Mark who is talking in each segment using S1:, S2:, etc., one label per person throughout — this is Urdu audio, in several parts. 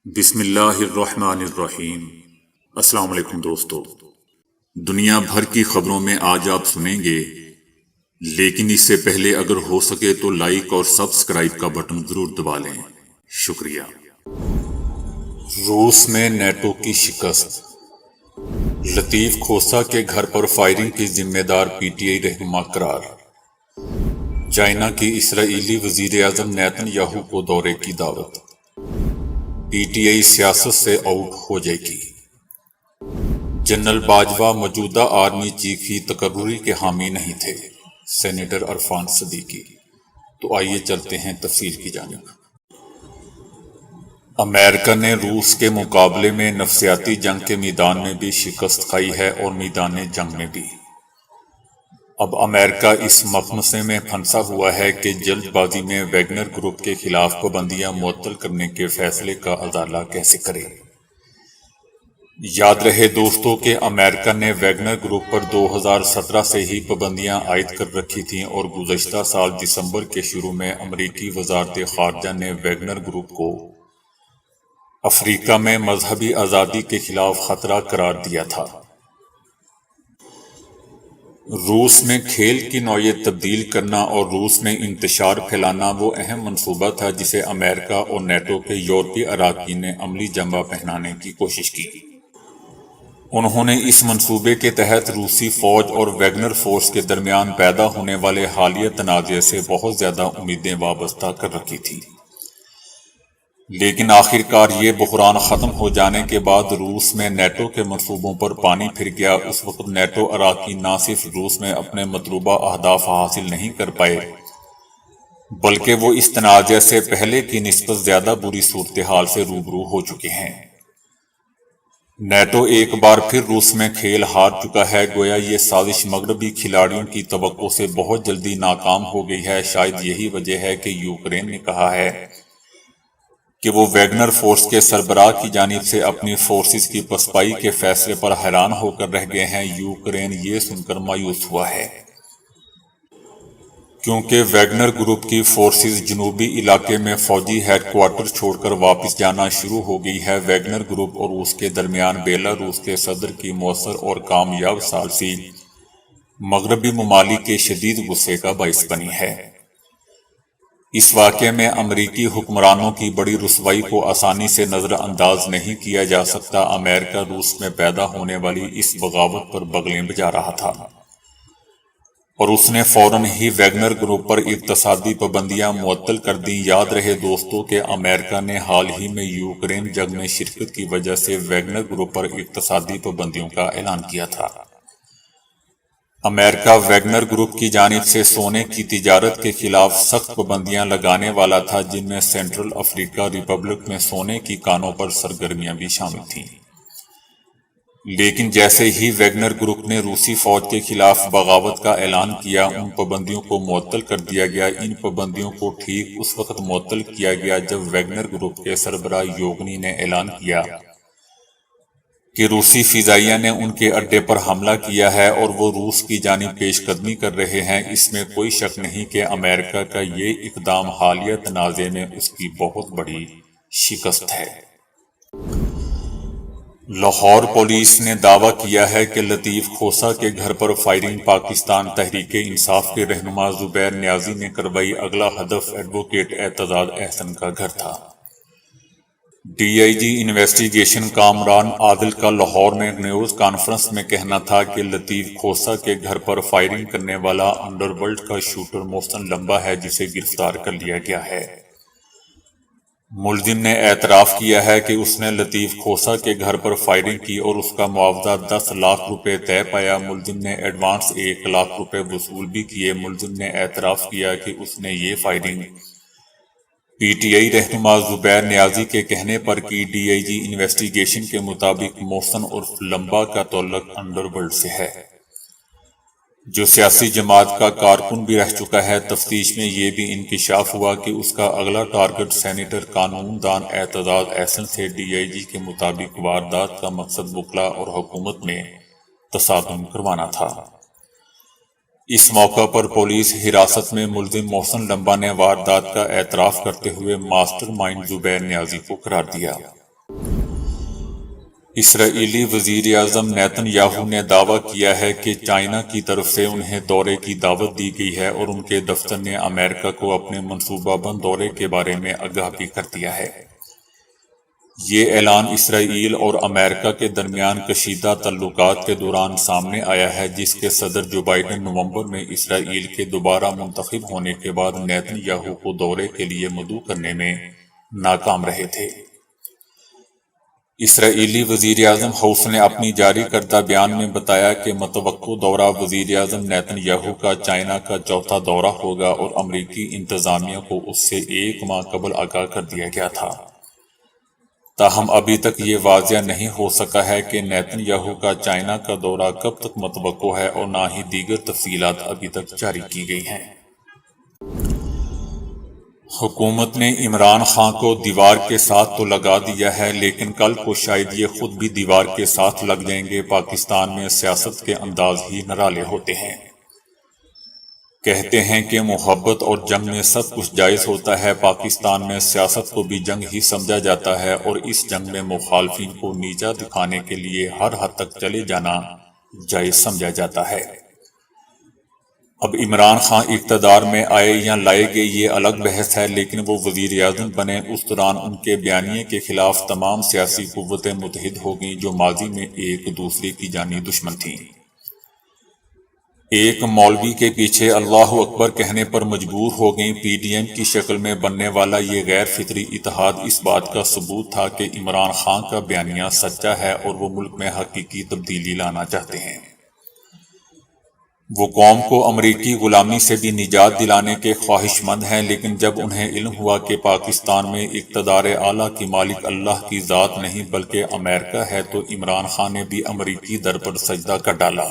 S1: بسم اللہ الرحمن الرحیم۔ السلام علیکم دوستو، دنیا بھر کی خبروں میں آج آپ سنیں گے، لیکن اس سے پہلے اگر ہو سکے تو لائک اور سبسکرائب کا بٹن ضرور دبا لیں۔ شکریہ۔ روس میں نیٹو کی شکست، لطیف کھوسہ کے گھر پر فائرنگ کی ذمہ دار پی ٹی آئی رہنما قرار، چائنا کی اسرائیلی وزیر اعظم نیتن یاہو کو دورے کی دعوت، پی ٹی آئی سیاست سے آؤٹ ہو جائے گی، جنرل باجوہ موجودہ آرمی چیف کی تقرری کے حامی نہیں تھے، سینیٹر عرفان صدیقی۔ تو آئیے چلتے ہیں تفصیل کی جانب۔ امریکہ نے روس کے مقابلے میں نفسیاتی جنگ کے میدان میں بھی شکست کھائی ہے اور میدان جنگ میں بھی۔ اب امریکہ اس مفمسے میں پھنسا ہوا ہے کہ جلد بازی میں ویگنر گروپ کے خلاف پابندیاں معطل کرنے کے فیصلے کا ازالہ کیسے کرے۔ یاد رہے دوستو کہ امریکہ نے ویگنر گروپ پر 2017 سے ہی پابندیاں عائد کر رکھی تھیں، اور گزشتہ سال دسمبر کے شروع میں امریکی وزارت خارجہ نے ویگنر گروپ کو افریقہ میں مذہبی آزادی کے خلاف خطرہ قرار دیا تھا۔ روس میں کھیل کی نوعیت تبدیل کرنا اور روس میں انتشار پھیلانا وہ اہم منصوبہ تھا جسے امریکہ اور نیٹو کے یورپی اراکین نے عملی جنبہ پہنانے کی کوشش کی۔ انہوں نے اس منصوبے کے تحت روسی فوج اور ویگنر فورس کے درمیان پیدا ہونے والے حالیہ تنازع سے بہت زیادہ امیدیں وابستہ کر رکھی تھیں، لیکن آخرکار یہ بحران ختم ہو جانے کے بعد روس میں نیٹو کے منصوبوں پر پانی پھر گیا۔ اس وقت نیٹو اراکین نہ صرف روس میں اپنے مطلوبہ اہداف حاصل نہیں کر پائے، بلکہ وہ اس تنازع سے پہلے کی نسبت زیادہ بری صورتحال سے روبرو ہو چکے ہیں۔ نیٹو ایک بار پھر روس میں کھیل ہار چکا ہے، گویا یہ سازش مغربی کھلاڑیوں کی توقع سے بہت جلدی ناکام ہو گئی ہے۔ شاید یہی وجہ ہے کہ یوکرین نے کہا ہے کہ وہ ویگنر فورس کے سربراہ کی جانب سے اپنی فورسز کی پسپائی کے فیصلے پر حیران ہو کر رہ گئے ہیں۔ یوکرین یہ سن کر مایوس ہوا ہے، کیونکہ ویگنر گروپ کی فورسز جنوبی علاقے میں فوجی ہیڈ کوارٹر چھوڑ کر واپس جانا شروع ہو گئی ہے۔ ویگنر گروپ اور روس کے درمیان بیلاروس کے صدر کی مؤثر اور کامیاب ثالثی مغربی ممالک کے شدید غصے کا باعث بنی ہے۔ اس واقعے میں امریکی حکمرانوں کی بڑی رسوائی کو آسانی سے نظر انداز نہیں کیا جا سکتا۔ امریکہ روس میں پیدا ہونے والی اس بغاوت پر بغلیں بجا رہا تھا، اور اس نے فوراً ہی ویگنر گروپ پر اقتصادی پابندیاں معطل کر دیں۔ یاد رہے دوستو کہ امریکہ نے حال ہی میں یوکرین جنگ میں شرکت کی وجہ سے ویگنر گروپ پر اقتصادی پابندیوں کا اعلان کیا تھا۔ امریکہ ویگنر گروپ کی جانب سے سونے کی تجارت کے خلاف سخت پابندیاں لگانے والا تھا، جن میں سینٹرل افریقہ ریپبلک میں سونے کی کانوں پر سرگرمیاں بھی شامل تھیں۔ لیکن جیسے ہی ویگنر گروپ نے روسی فوج کے خلاف بغاوت کا اعلان کیا، ان پابندیوں کو معطل کر دیا گیا۔ ان پابندیوں کو ٹھیک اس وقت معطل کیا گیا جب ویگنر گروپ کے سربراہ یوگنی نے اعلان کیا کہ روسی فضائیہ نے ان کے اڈے پر حملہ کیا ہے اور وہ روس کی جانب پیش قدمی کر رہے ہیں۔ اس میں کوئی شک نہیں کہ امریکہ کا یہ اقدام حالیہ تنازع میں اس کی بہت بڑی شکست ہے۔ لاہور پولیس نے دعویٰ کیا ہے کہ لطیف کھوسہ کے گھر پر فائرنگ پاکستان تحریک انصاف کے رہنما زبیر نیازی نے کروائی۔ اگلا ہدف ایڈوکیٹ اعتزاز احسن کا گھر تھا۔ D I G investigation Kamran Adil کا لاہور میں نیوز کانفرنس میں کہنا تھا کہ لطیف کھوسہ کے گھر پر فائرنگ کرنے والا انڈر ورلڈ کا شوٹر محسن لمبا ہے، جسے گرفتار کر لیا گیا ہے۔ ملزم نے اعتراف کیا ہے کہ اس نے لطیف کھوسہ کے گھر پر فائرنگ کی اور اس کا معاوضہ 10 لاکھ روپے طے پایا۔ ملزم نے ایڈوانس 1 لاکھ روپے وصول بھی کیے۔ ملزم نے اعتراف کیا کہ اس نے یہ فائرنگ پی ٹی آئی رہنما زبیر نیازی کے کہنے پر کی۔ ڈی آئی جی انویسٹیگیشن کے مطابق محسن عرف لمبا کا تعلق انڈر ورلڈ سے ہے، جو سیاسی جماعت کا کارکن بھی رہ چکا ہے۔ تفتیش میں یہ بھی انکشاف ہوا کہ اس کا اگلا ٹارگٹ سینیٹر قانون دان اعتزاز احسن سے۔ ڈی آئی جی کے مطابق واردات کا مقصد وکلا اور حکومت میں تصادم کروانا تھا۔ اس موقع پر پولیس حراست میں ملزم محسن لمبا نے واردات کا اعتراف کرتے ہوئے ماسٹر مائنڈ زبیر نیازی کو قرار دیا۔ اسرائیلی وزیر اعظم نیتن یاہو نے دعویٰ کیا ہے کہ چائنا کی طرف سے انہیں دورے کی دعوت دی گئی ہے اور ان کے دفتر نے امریکہ کو اپنے منصوبہ بند دورے کے بارے میں آگاہ بھی کر دیا ہے۔ یہ اعلان اسرائیل اور امریکہ کے درمیان کشیدہ تعلقات کے دوران سامنے آیا ہے، جس کے صدر جو بائیڈن نومبر میں اسرائیل کے دوبارہ منتخب ہونے کے بعد نیتن یاہو کو دورے کے لیے مدعو کرنے میں ناکام رہے تھے۔ اسرائیلی وزیر اعظم ہاؤس نے اپنی جاری کردہ بیان میں بتایا کہ متوقع دورہ وزیر اعظم نیتن یاہو کا چائنا کا چوتھا دورہ ہوگا اور امریکی انتظامیہ کو اس سے 1 ماہ قبل آگاہ کر دیا گیا تھا۔ تاہم ابھی تک یہ واضح نہیں ہو سکا ہے کہ نیتن یاہو کا چائنا کا دورہ کب تک متوقع ہے اور نہ ہی دیگر تفصیلات ابھی تک جاری کی گئی ہیں۔ حکومت نے عمران خان کو دیوار کے ساتھ تو لگا دیا ہے، لیکن کل کو شاید یہ خود بھی دیوار کے ساتھ لگ جائیں گے۔ پاکستان میں سیاست کے انداز ہی نرالے ہوتے ہیں۔ کہتے ہیں کہ محبت اور جنگ میں سب کچھ جائز ہوتا ہے۔ پاکستان میں سیاست کو بھی جنگ ہی سمجھا جاتا ہے اور اس جنگ میں مخالفین کو نیچا دکھانے کے لیے ہر حد تک چلے جانا جائز سمجھا جاتا ہے۔ اب عمران خان اقتدار میں آئے یا لائے گئے یہ الگ بحث ہے، لیکن وہ وزیر اعظم بنے اس دوران ان کے بیانیے کے خلاف تمام سیاسی قوتیں متحد ہو گئیں جو ماضی میں ایک دوسرے کی جانی دشمن تھیں۔ ایک مولوی کے پیچھے اللہ اکبر کہنے پر مجبور ہو گئیں۔ پی ڈی ایم کی شکل میں بننے والا یہ غیر فطری اتحاد اس بات کا ثبوت تھا کہ عمران خان کا بیانیہ سچا ہے اور وہ ملک میں حقیقی تبدیلی لانا چاہتے ہیں۔ وہ قوم کو امریکی غلامی سے بھی نجات دلانے کے خواہش مند ہیں، لیکن جب انہیں علم ہوا کہ پاکستان میں اقتدار اعلیٰ کی مالک اللہ کی ذات نہیں بلکہ امریکہ ہے، تو عمران خان نے بھی امریکی در پر سجدہ کر ڈالا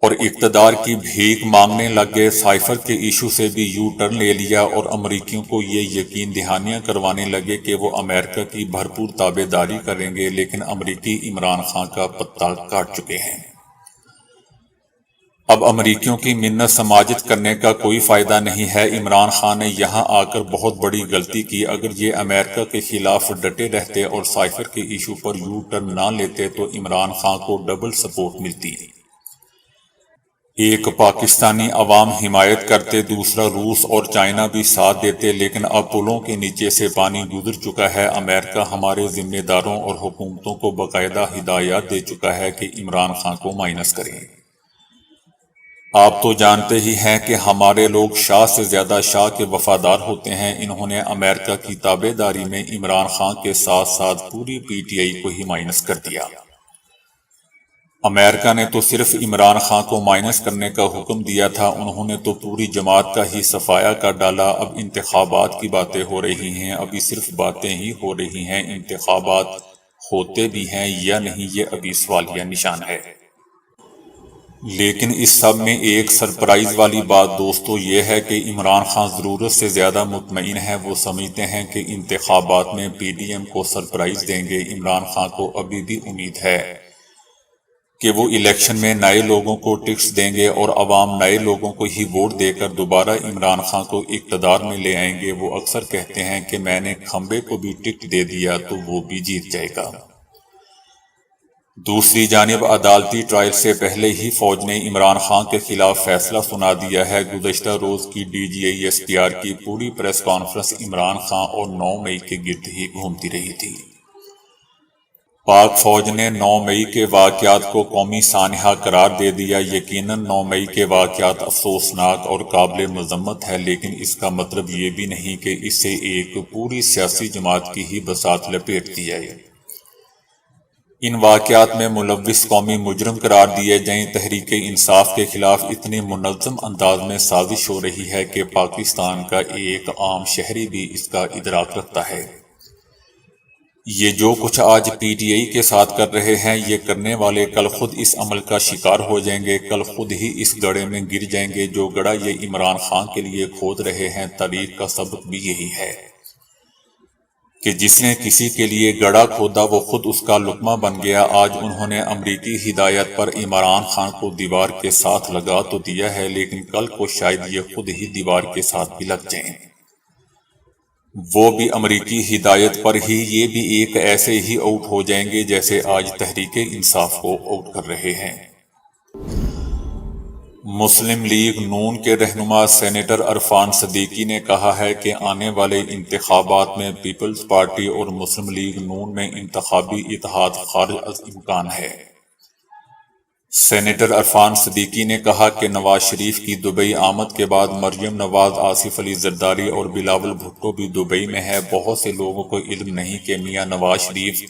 S1: اور اقتدار کی بھیک مانگنے لگ گئے۔ سائفر کے ایشو سے بھی یو ٹرن لے لیا اور امریکیوں کو یہ یقین دہانیاں کروانے لگے کہ وہ امریکہ کی بھرپور تابع داری کریں گے، لیکن امریکی عمران خان کا پتہ کاٹ چکے ہیں۔ اب امریکیوں کی منت سماجت کرنے کا کوئی فائدہ نہیں ہے۔ عمران خان نے یہاں آ کر بہت بڑی غلطی کی۔ اگر یہ امریکہ کے خلاف ڈٹے رہتے اور سائفر کے ایشو پر یو ٹرن نہ لیتے تو عمران خان کو ڈبل سپورٹ ملتی۔ ایک پاکستانی عوام حمایت کرتے، دوسرا روس اور چائنا بھی ساتھ دیتے، لیکن اب پلوں کے نیچے سے پانی گزر چکا ہے۔ امریکہ ہمارے ذمہ داروں اور حکومتوں کو باقاعدہ ہدایات دے چکا ہے کہ عمران خان کو مائنس کریں۔ آپ تو جانتے ہی ہیں کہ ہمارے لوگ شاہ سے زیادہ شاہ کے وفادار ہوتے ہیں۔ انہوں نے امریکہ کی تابع داری میں عمران خان کے ساتھ ساتھ پوری پی ٹی آئی کو ہی مائنس کر دیا۔ امریکہ نے تو صرف عمران خان کو مائنس کرنے کا حکم دیا تھا، انہوں نے تو پوری جماعت کا ہی صفایا کر ڈالا۔ اب انتخابات کی باتیں ہو رہی ہیں، ابھی صرف باتیں ہی ہو رہی ہیں، انتخابات ہوتے بھی ہیں یا نہیں یہ ابھی سوالیہ نشان ہے۔ لیکن اس سب میں ایک سرپرائز والی بات دوستو یہ ہے کہ عمران خان ضرورت سے زیادہ مطمئن ہے۔ وہ سمجھتے ہیں کہ انتخابات میں پی ڈی ایم کو سرپرائز دیں گے۔ عمران خان کو ابھی بھی امید ہے کہ وہ الیکشن میں نئے لوگوں کو ٹکٹس دیں گے اور عوام نئے لوگوں کو ہی ووٹ دے کر دوبارہ عمران خان کو اقتدار میں لے آئیں گے۔ وہ اکثر کہتے ہیں کہ میں نے کھمبے کو بھی ٹکٹ دے دیا تو وہ بھی جیت جائے گا۔ دوسری جانب عدالتی ٹرائل سے پہلے ہی فوج نے عمران خان کے خلاف فیصلہ سنا دیا ہے۔ گزشتہ روز کی D G I S P R کی پوری پریس کانفرنس عمران خان اور 9 مئی کے گرد ہی گھومتی رہی تھی۔ پاک فوج نے 9 مئی کے واقعات کو قومی سانحہ قرار دے دیا۔ یقیناً 9 مئی کے واقعات افسوسناک اور قابل مذمت ہے، لیکن اس کا مطلب یہ بھی نہیں کہ اسے ایک پوری سیاسی جماعت کی ہی بساط لپیٹ دی جائے۔ ان واقعات میں ملوث قومی مجرم قرار دیے جائیں۔ تحریک انصاف کے خلاف اتنی منظم انداز میں سازش ہو رہی ہے کہ پاکستان کا ایک عام شہری بھی اس کا ادراک رکھتا ہے۔ یہ جو کچھ آج پی ٹی آئی کے ساتھ کر رہے ہیں، یہ کرنے والے کل خود اس عمل کا شکار ہو جائیں گے، کل خود ہی اس گڑھے میں گر جائیں گے جو گڑھا یہ عمران خان کے لیے کھود رہے ہیں۔ تاریخ کا سبق بھی یہی ہے کہ جس نے کسی کے لیے گڑھا کھودا وہ خود اس کا لقمہ بن گیا۔ آج انہوں نے امریکی ہدایت پر عمران خان کو دیوار کے ساتھ لگا تو دیا ہے، لیکن کل کو شاید یہ خود ہی دیوار کے ساتھ بھی لگ جائیں۔ وہ بھی امریکی ہدایت پر ہی، یہ بھی ایک ایسے ہی آؤٹ ہو جائیں گے جیسے آج تحریک انصاف کو آؤٹ کر رہے ہیں۔ مسلم لیگ نون کے رہنما سینیٹر عرفان صدیقی نے کہا ہے کہ آنے والے انتخابات میں پیپلز پارٹی اور مسلم لیگ نون میں انتخابی اتحاد خارج از امکان ہے۔ سینیٹر عرفان صدیقی نے کہا کہ نواز شریف کی دبئی آمد کے بعد مریم نواز، آصف علی زرداری اور بلاول بھٹو بھی دبئی میں ہے۔ بہت سے لوگوں کو علم نہیں کہ میاں نواز شریف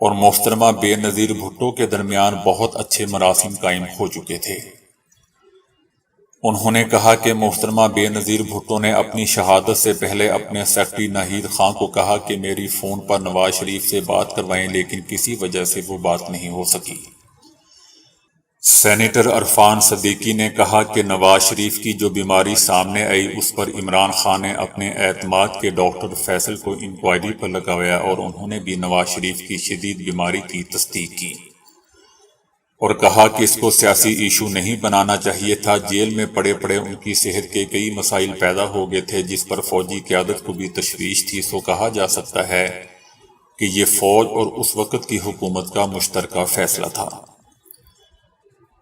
S1: اور محترمہ بے نظیر بھٹو کے درمیان بہت اچھے مراسم قائم ہو چکے تھے۔ انہوں نے کہا کہ محترمہ بے نظیر بھٹو نے اپنی شہادت سے پہلے اپنے سیکرٹری ناہید خان کو کہا کہ میری فون پر نواز شریف سے بات کروائیں، لیکن کسی وجہ سے وہ بات نہیں ہو سکی۔ سینیٹر عرفان صدیقی نے کہا کہ نواز شریف کی جو بیماری سامنے آئی اس پر عمران خان نے اپنے اعتماد کے ڈاکٹر فیصل کو انکوائری پر لگایا اور انہوں نے بھی نواز شریف کی شدید بیماری کی تصدیق کی اور کہا کہ اس کو سیاسی ایشو نہیں بنانا چاہیے تھا۔ جیل میں پڑے پڑے ان کی صحت کے کئی مسائل پیدا ہو گئے تھے جس پر فوجی قیادت کو بھی تشویش تھی، سو کہا جا سکتا ہے کہ یہ فوج اور اس وقت کی حکومت کا مشترکہ فیصلہ تھا۔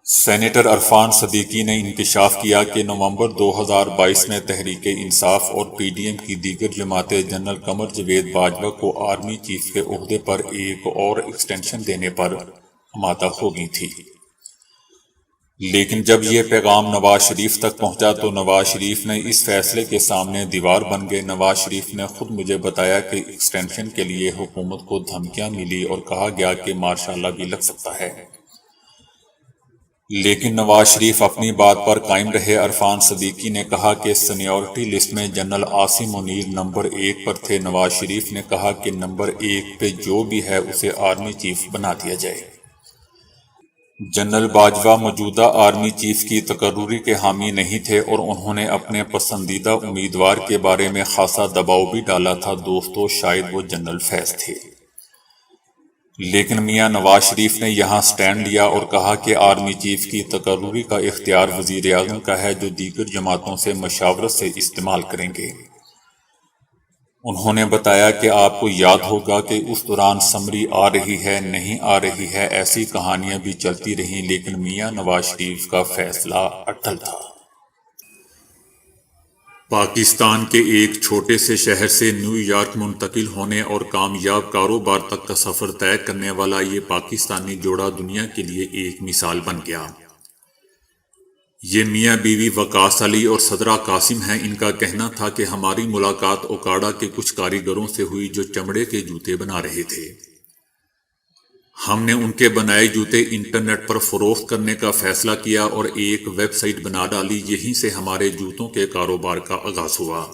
S1: سینیٹر عرفان صدیقی نے انکشاف کیا کہ نومبر 2022 میں تحریک انصاف اور پی ڈی ایم کی دیگر جماعتیں جنرل قمر جاوید باجوہ کو آرمی چیف کے عہدے پر ایک اور ایکسٹینشن دینے پر آمادہ ہو گئی تھی، لیکن جب یہ پیغام نواز شریف تک پہنچا تو نواز شریف نے اس فیصلے کے سامنے دیوار بن گئے۔ نواز شریف نے خود مجھے بتایا کہ ایکسٹینشن کے لیے حکومت کو دھمکیاں ملی اور کہا گیا کہ مارشاءاللہ بھی لگ سکتا ہے، لیکن نواز شریف اپنی بات پر قائم رہے۔ عرفان صدیقی نے کہا کہ سینیورٹی لسٹ میں جنرل عاصم منیر نمبر 1 پر تھے۔ نواز شریف نے کہا کہ نمبر 1 پہ جو بھی ہے اسے آرمی چیف بنا دیا جائے۔ جنرل باجوہ موجودہ آرمی چیف کی تقرری کے حامی نہیں تھے اور انہوں نے اپنے پسندیدہ امیدوار کے بارے میں خاصا دباؤ بھی ڈالا تھا۔ دوستو، شاید وہ جنرل فیض تھے، لیکن میاں نواز شریف نے یہاں سٹینڈ لیا اور کہا کہ آرمی چیف کی تقرری کا اختیار وزیر اعظم کا ہے، جو دیگر جماعتوں سے مشاورت سے استعمال کریں گے۔ انہوں نے بتایا کہ آپ کو یاد ہوگا کہ اس دوران سمری آ رہی ہے، نہیں آ رہی ہے، ایسی کہانیاں بھی چلتی رہیں، لیکن میاں نواز شریف کا فیصلہ اٹل تھا۔ پاکستان کے ایک چھوٹے سے شہر سے نیو یارک منتقل ہونے اور کامیاب کاروبار تک کا سفر طے کرنے والا یہ پاکستانی جوڑا دنیا کے لیے ایک مثال بن گیا۔ یہ میاں بیوی وقاص علی اور صدرہ قاسم ہیں۔ ان کا کہنا تھا کہ ہماری ملاقات اوکاڑا کے کچھ کاریگروں سے ہوئی جو چمڑے کے جوتے بنا رہے تھے۔ ہم نے ان کے بنائے جوتے انٹرنیٹ پر فروخت کرنے کا فیصلہ کیا اور ایک ویب سائٹ بنا ڈالی، یہیں سے ہمارے جوتوں کے کاروبار کا آغاز ہوا۔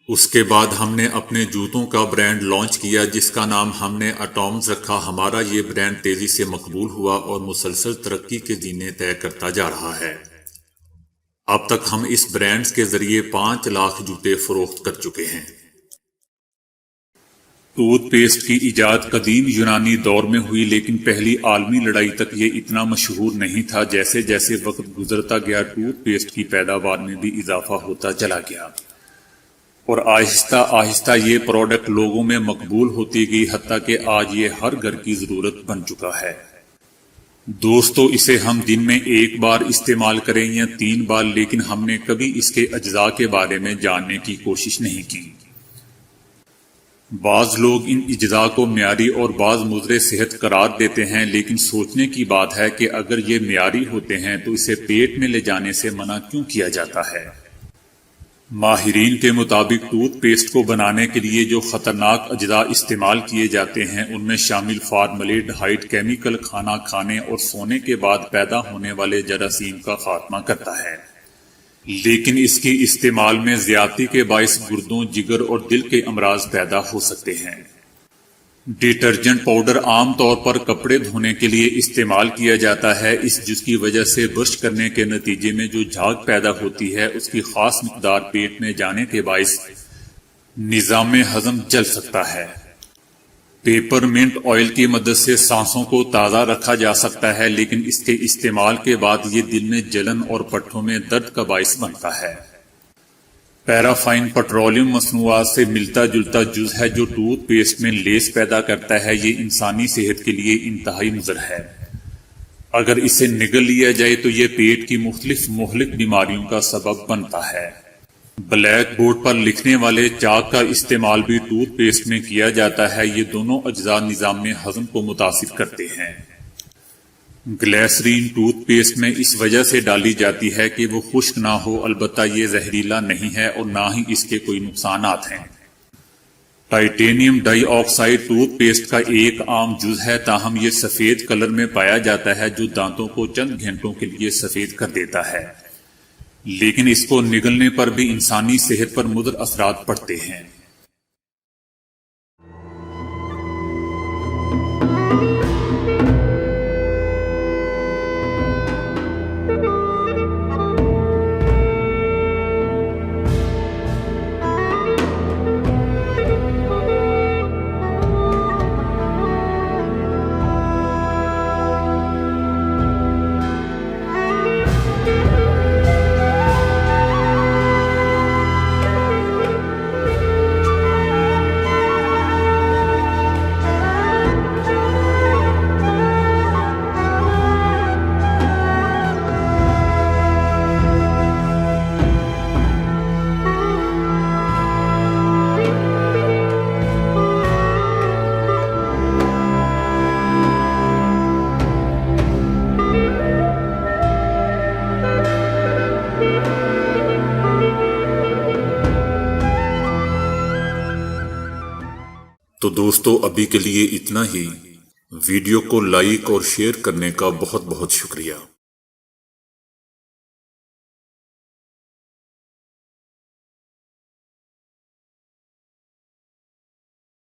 S1: اس کے بعد ہم نے اپنے جوتوں کا برانڈ لانچ کیا جس کا نام ہم نے اٹامز رکھا۔ ہمارا یہ برانڈ تیزی سے مقبول ہوا اور مسلسل ترقی کے زینے طے کرتا جا رہا ہے۔ اب تک ہم اس برانڈز کے ذریعے 5 لاکھ جوتے فروخت کر چکے ہیں۔ ٹوتھ پیسٹ کی ایجاد قدیم یونانی دور میں ہوئی، لیکن پہلی عالمی لڑائی تک یہ اتنا مشہور نہیں تھا۔ جیسے جیسے وقت گزرتا گیا ٹوتھ پیسٹ کی پیداوار میں بھی اضافہ ہوتا چلا گیا اور آہستہ آہستہ یہ پروڈکٹ لوگوں میں مقبول ہوتی گئی، حتیٰ کہ آج یہ ہر گھر کی ضرورت بن چکا ہے۔ دوستو، اسے ہم دن میں 1 بار استعمال کریں یا 3 بار، لیکن ہم نے کبھی اس کے اجزاء کے بارے میں جاننے کی کوشش نہیں کی۔ بعض لوگ ان اجزاء کو معیاری اور بعض مضر صحت قرار دیتے ہیں، لیکن سوچنے کی بات ہے کہ اگر یہ معیاری ہوتے ہیں تو اسے پیٹ میں لے جانے سے منع کیوں کیا جاتا ہے؟ ماہرین کے مطابق ٹوتھ پیسٹ کو بنانے کے لیے جو خطرناک اجزاء استعمال کیے جاتے ہیں ان میں شامل فارملڈ ہائڈ کیمیکل کھانا کھانے اور سونے کے بعد پیدا ہونے والے جراثیم کا خاتمہ کرتا ہے، لیکن اس کی استعمال میں زیادتی کے باعث گردوں، جگر اور دل کے امراض پیدا ہو سکتے ہیں۔ ڈٹرجنٹ پاؤڈر عام طور پر کپڑے دھونے کے لیے استعمال کیا جاتا ہے، جس کی وجہ سے برش کرنے کے نتیجے میں جو جھاگ پیدا ہوتی ہے اس کی خاص مقدار پیٹ میں جانے کے باعث نظام ہضم جل سکتا ہے۔ پیپر منٹ آئل کی مدد سے سانسوں کو تازہ رکھا جا سکتا ہے، لیکن اس کے استعمال کے بعد یہ دل میں جلن اور پٹھوں میں درد کا باعث بنتا ہے۔ پیرافائن پیٹرولیم مصنوعات سے ملتا جلتا جز ہے جو ٹوتھ پیسٹ میں لیس پیدا کرتا ہے۔ یہ انسانی صحت کے لیے انتہائی مضر ہے۔ اگر اسے نگل لیا جائے تو یہ پیٹ کی مختلف مہلک بیماریوں کا سبب بنتا ہے۔ بلیک بورڈ پر لکھنے والے چاک کا استعمال بھی ٹوتھ پیسٹ میں کیا جاتا ہے۔ یہ دونوں اجزاء نظام ہضم کو متاثر کرتے ہیں۔ گلیسرین ٹوتھ پیسٹ میں اس وجہ سے ڈالی جاتی ہے کہ وہ خشک نہ ہو، البتہ یہ زہریلا نہیں ہے اور نہ ہی اس کے کوئی نقصانات ہیں۔ ٹائٹینیم ڈائی آکسائڈ ٹوتھ پیسٹ کا ایک عام جز ہے، تاہم یہ سفید کلر میں پایا جاتا ہے جو دانتوں کو چند گھنٹوں کے لیے سفید کر دیتا ہے، لیکن اس کو نگلنے پر بھی انسانی صحت پر مضر اثرات پڑتے ہیں۔ تو دوستو ابھی کے لیے اتنا ہی۔ ویڈیو کو لائک اور شیئر کرنے کا بہت بہت شکریہ۔